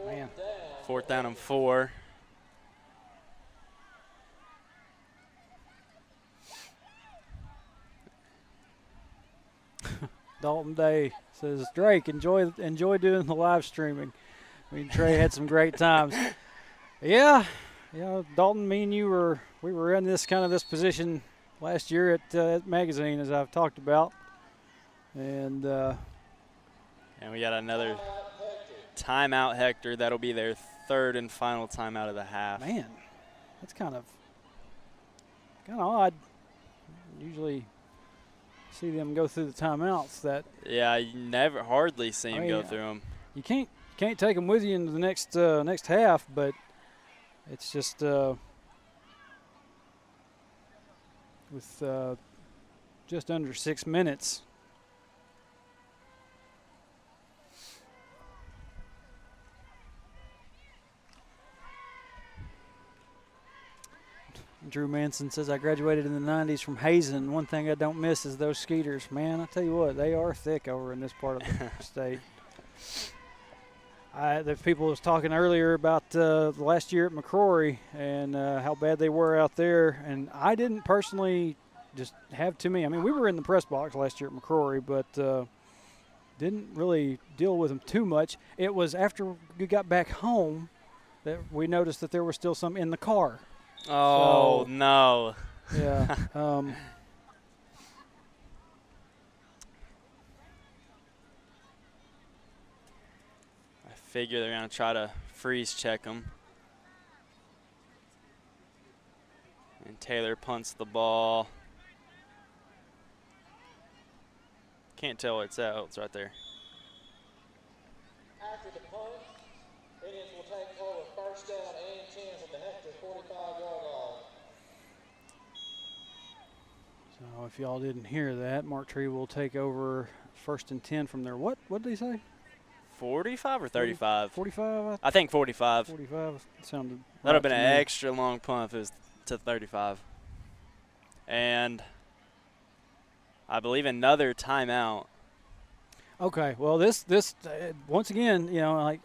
Man. 4th down and 4. Dalton Day says, Drake, enjoy doing the live streaming. I mean, Trey had some great times. Yeah, Dalton, me and you we were in this position last year at Magazine, as I've talked about. And we got another timeout, Hector. That'll be their 3rd and final timeout of the half. Man, that's kind of odd. Usually see them go through the timeouts. Yeah, you hardly see him go through them. You can't take them with you into the next half, but it's just with just under 6 minutes. Drew Manson says, I graduated in the 90s from Hazen. One thing I don't miss is those skeeters. Man, I tell you what, they are thick over in this part of the state. The people was talking earlier about the last year at McCrory and how bad they were out there. And I didn't personally just have too many. I mean, we were in the press box last year at McCrory, but didn't really deal with them too much. It was after we got back home that we noticed that there were still some in the car. Oh, so, no. Yeah. Figure they're going to try to freeze check them. And Taylor punts the ball. Can't tell where it's at. Oh, it's right there. After the punt, Indians will take over first down and 10 from the Hector 45-yard line. So if y'all didn't hear that, Mark Tree will take over first and 10 from there. What did he say? 45 or 35? 45? I think 45. 45 sounded That would have right been to an me. extra long punt if it was to 35. And I believe another timeout. Okay, well, this once again, you know, like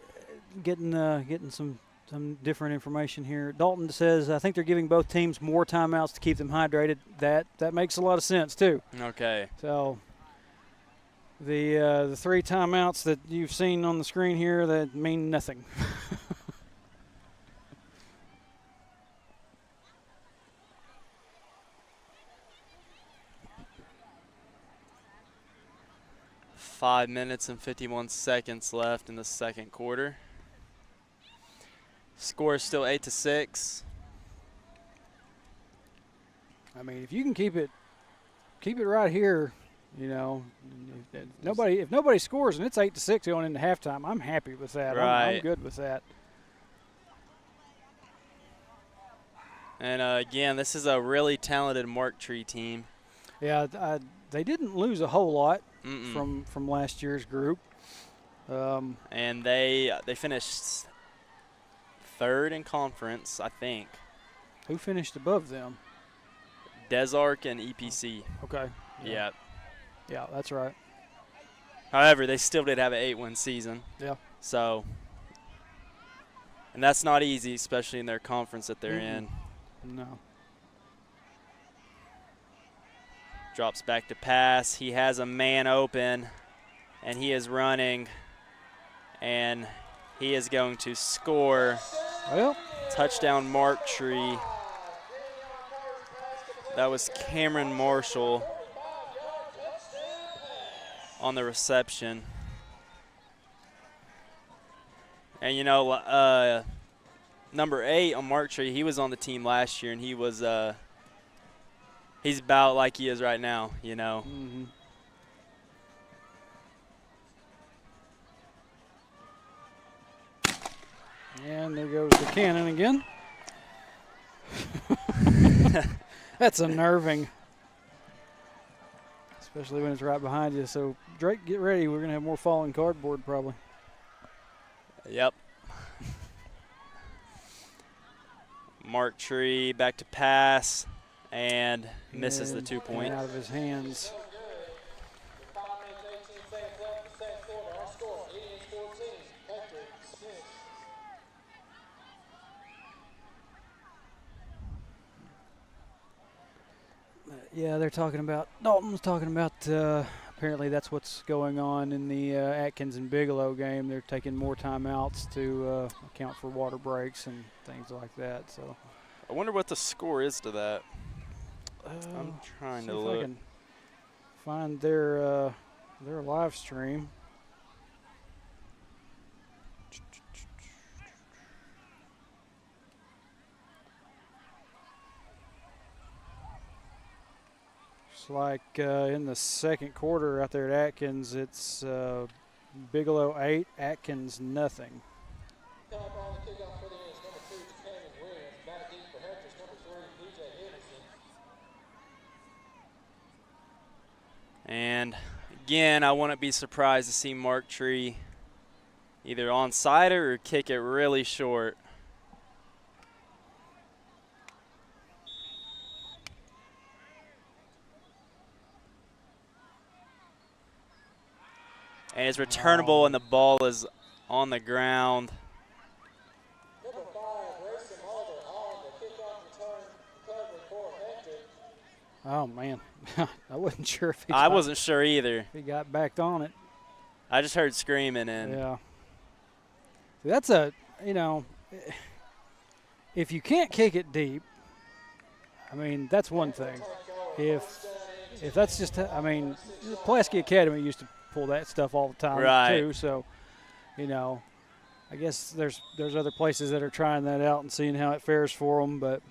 getting some different information here. Dalton says, I think they're giving both teams more timeouts to keep them hydrated. That makes a lot of sense, too. Okay. So the 3 timeouts that you've seen on the screen here, that mean nothing. Five minutes and 51 seconds left in the second quarter. Score is still 8-6. I mean, if you can keep it right here, you know, if nobody scores and it's 8-6 going into halftime, I'm happy with that. Right. I'm good with that. And again, this is a really talented Mark Tree team. Yeah, they didn't lose a whole lot Mm-mm. from last year's group. And they finished third in conference, I think. Who finished above them? Desark and EPC. Okay. Yeah. Yeah, that's right. However, they still did have an 8-win season. Yeah. So, and that's not easy, especially in their conference that they're in. No. Drops back to pass. He has a man open, and he is running, and he is going to score. Well, Touchdown Mark Tree. That was Cameron Marshall on the reception. And, you know, number 8 on Mark Tree, he was on the team last year, and he was he's about like he is right now, you know. mm-hmm. And there goes the cannon again. That's unnerving, especially when it's right behind you. So, Drake, get ready. We're going to have more falling cardboard probably. Yep. Mark Tree back to pass and misses the 2 point. Out of his hands. With 5 minutes, 18 seconds left in the second quarter. Our score, Indians 14, Hector 6. Yeah, they're talking about, Dalton was talking about, apparently that's what's going on in the Atkins and Bigelow game. They're taking more timeouts to account for water breaks and things like that. So I wonder what the score is to that. I'm trying to look. I can find their live stream. It's like in the second quarter out there at Atkins, it's Bigelow 8, Atkins nothing. Coming up on the kickoff for the Indians, number 2, Cameron Williams. Back deep for Hector's number 3, DJ Henderson. And again, I wouldn't be surprised to see Mark Tree either onside or kick it really short. It's returnable, and the ball is on the ground. Number 5, Grayson Mulder on the kickoff return recovery for Hector. Oh, man. I wasn't sure if I wasn't sure either. if he got back on it. I just heard screaming. And yeah. That's a, if you can't kick it deep, I mean, that's one thing. If that's just, Pulaski Academy used to pull that stuff all the time too. So, I guess there's other places that are trying that out and seeing how it fares for them. But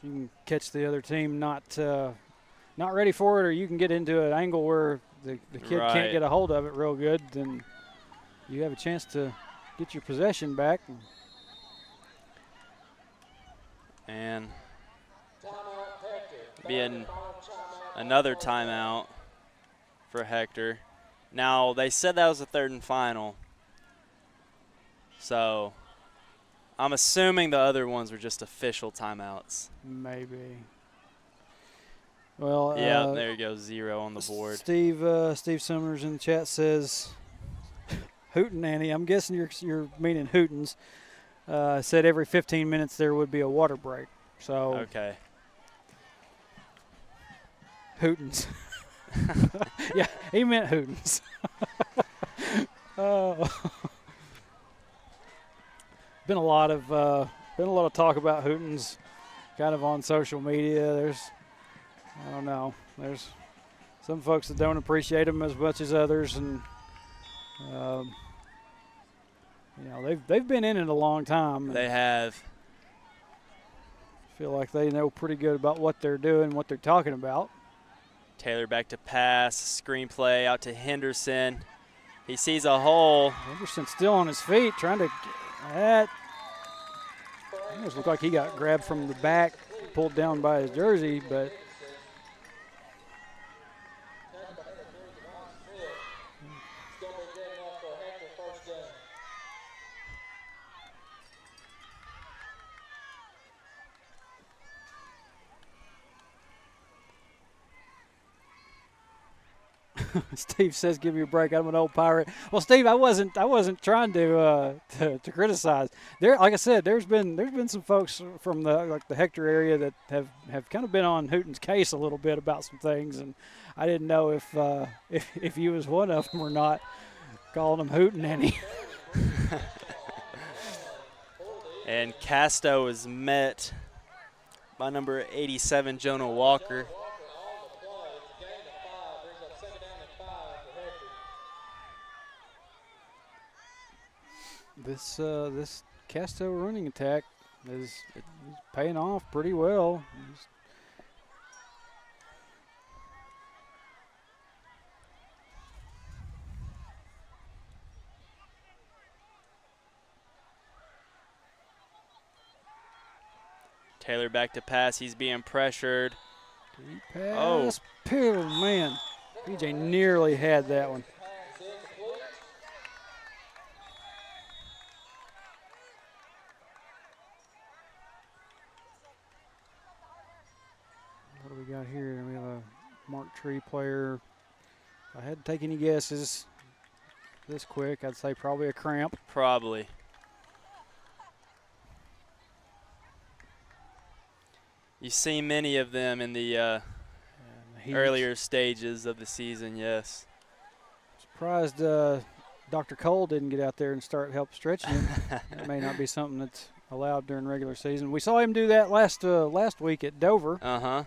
you can catch the other team not ready for it, or you can get into an angle where the kid can't get a hold of it real good, then you have a chance to get your possession back. And being another timeout for Hector. Now, they said that was the 3rd and final. So I'm assuming the other ones were just official timeouts. Maybe. Well, yeah, there you go, 0 on the board. Steve Summers in the chat says, Hooten Annie, I'm guessing you're meaning Hootens, said every 15 minutes there would be a water break. So okay. Hootens. Yeah, he meant Hootens. Been a lot of talk about Hootens, kind of on social media. I don't know. There's some folks that don't appreciate them as much as others, and they've been in it a long time. They have. Feel like they know pretty good about what they're doing, what they're talking about. Taylor back to pass, screenplay out to Henderson. He sees a hole. Henderson's still on his feet, trying to that. Almost looked like he got grabbed from the back, pulled down by his jersey, but. Steve says, "Give me a break. I'm an old pirate." Well, Steve, I wasn't trying to criticize. There, like I said, there's been some folks from the Hector area that have kind of been on Hooten's case a little bit about some things, and I didn't know if you was one of them or not, calling him Hooten any. And Casto is met by number 87, Jonah Walker. This Casto running attack is paying off pretty well. Taylor back to pass. He's being pressured. Deep pass. Oh, man. PJ nearly had that one. What do we got here? We have a Mark Tree player. If I had to take any guesses this quick, I'd say probably a cramp. Probably. You see many of them in the earlier stages of the season, yes. Surprised Dr. Cole didn't get out there and start help stretching him. That may not be something that's allowed during regular season. We saw him do that last week at Dover. Uh-huh.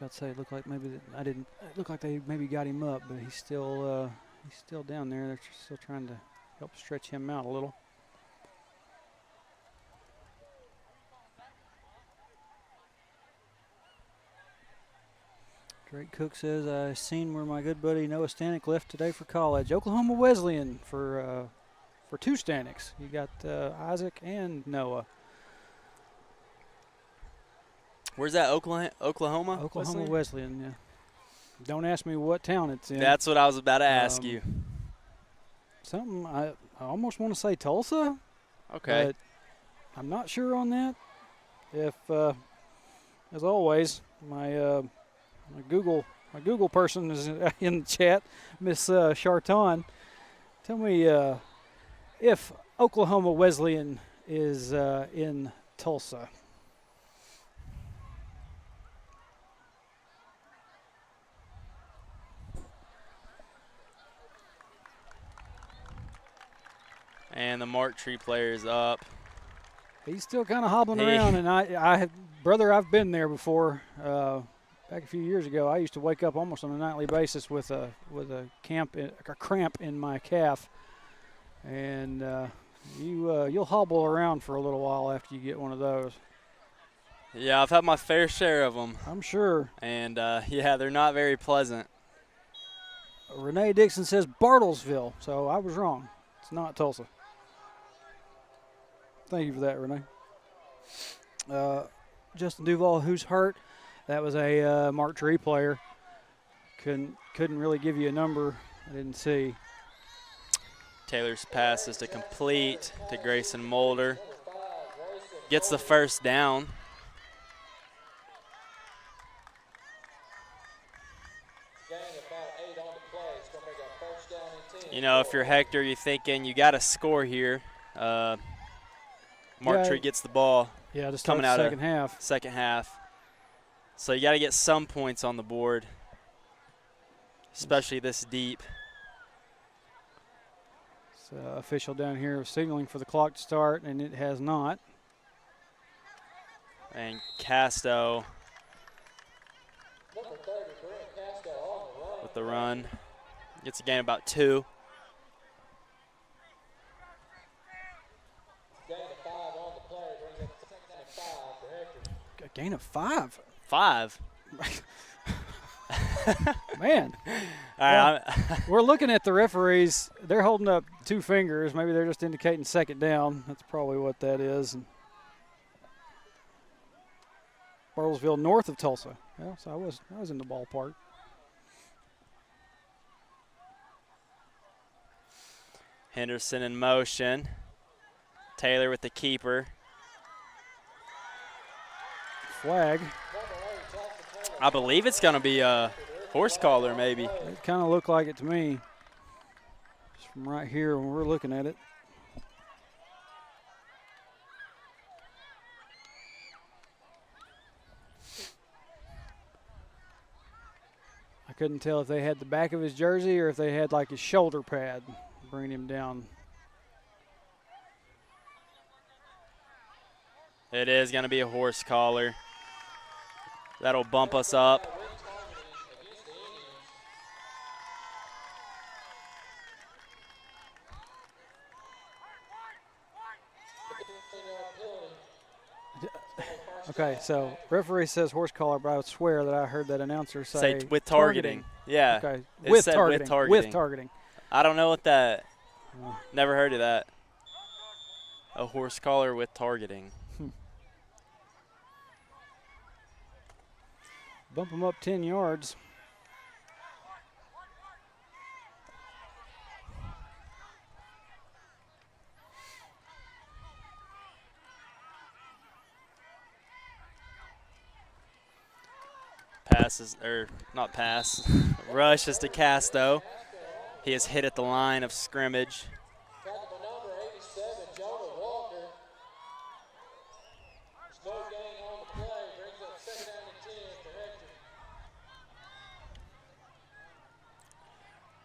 I'd say it looked like maybe it looked like they maybe got him up, but he's still down there. They're still trying to help stretch him out a little. Drake Cook says, I seen where my good buddy Noah Stanek left today for college. Oklahoma Wesleyan for 2 Staneks. You got Isaac and Noah. Where's that, Oklahoma? Oklahoma Wesleyan, yeah. Don't ask me what town it's in. That's what I was about to ask you. Something, I almost want to say Tulsa. Okay. But I'm not sure on that. If, as always, my Google person is in the chat, Miss Charton. Tell me if Oklahoma Wesleyan is in Tulsa. And the Mark Tree player is up. He's still kind of hobbling around, and I've been there before. Back a few years ago, I used to wake up almost on a nightly basis with a cramp in my calf, and you'll hobble around for a little while after you get one of those. Yeah, I've had my fair share of them. I'm sure. And yeah, they're not very pleasant. Renee Dixon says Bartlesville, so I was wrong. It's not Tulsa. Thank you for that, Renee. Justin Duval, who's hurt? That was a Mark Tree player. Couldn't really give you a number. I didn't see. Taylor's pass is to complete to Grayson Mulder. Gets the first down. You know, if you're Hector, you're thinking you got to score here. Mark Tree gets the ball. Yeah, just coming out second of half. Second half. So you got to get some points on the board, especially this deep. Official down here signaling for the clock to start, and it has not. And Casto with the run. Gets a gain of about 2. A gain of 5. 5. Man. All right, we're looking at the referees. They're holding up 2 fingers. Maybe they're just indicating second down. That's probably what that is. And Bartlesville, north of Tulsa. Yeah, so I was in the ballpark. Henderson in motion. Taylor with the keeper. Flag. I believe it's going to be a horse collar, maybe. It kind of looked like it to me. Just from right here when we're looking at it. I couldn't tell if they had the back of his jersey or if they had like his shoulder pad bringing him down. It is going to be a horse collar. That'll bump us up. Okay, so referee says horse collar, but I swear that I heard that announcer say with targeting. Yeah. Okay, with targeting. With targeting. I don't know what that. Never heard of that. A horse collar with targeting. Bump them up 10 yards. Passes, or not pass, rushes to Casto. He is hit at the line of scrimmage.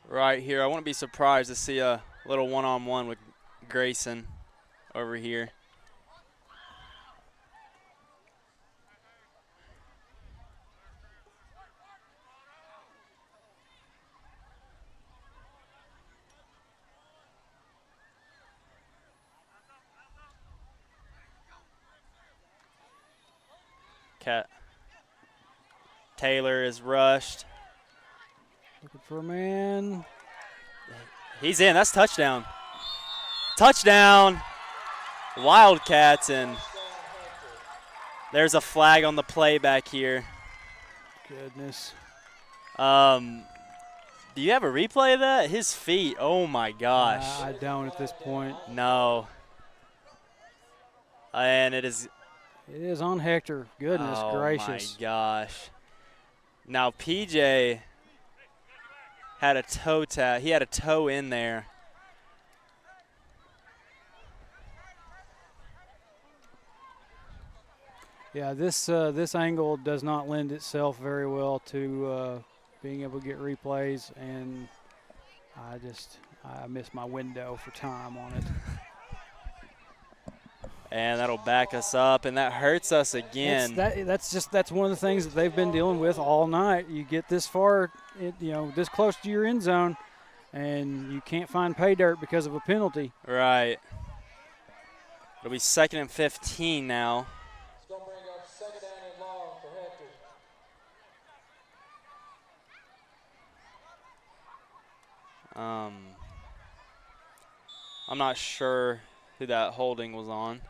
Right here, I wouldn't be surprised to see a little one-on-one with Grayson over here. Taylor is rushed. Looking for a man. He's in. That's touchdown. Touchdown. Wildcats, and there's a flag on the play back here. Goodness. Do you have a replay of that? His feet. Oh, my gosh. I don't at this point. No. And it is. It is on Hector. Goodness gracious. Oh, my gosh. Now, PJ had a toe tap. He had a toe in there. Yeah, this angle does not lend itself very well to being able to get replays, and I missed my window for time on it. And that'll back us up, and that hurts us again. That's one of the things that they've been dealing with all night. You get this far, this close to your end zone, and you can't find pay dirt because of a penalty. Right. It'll be 2nd and 15 now. It's going to bring up 2nd down and long for Hector. I'm not sure who that holding was on.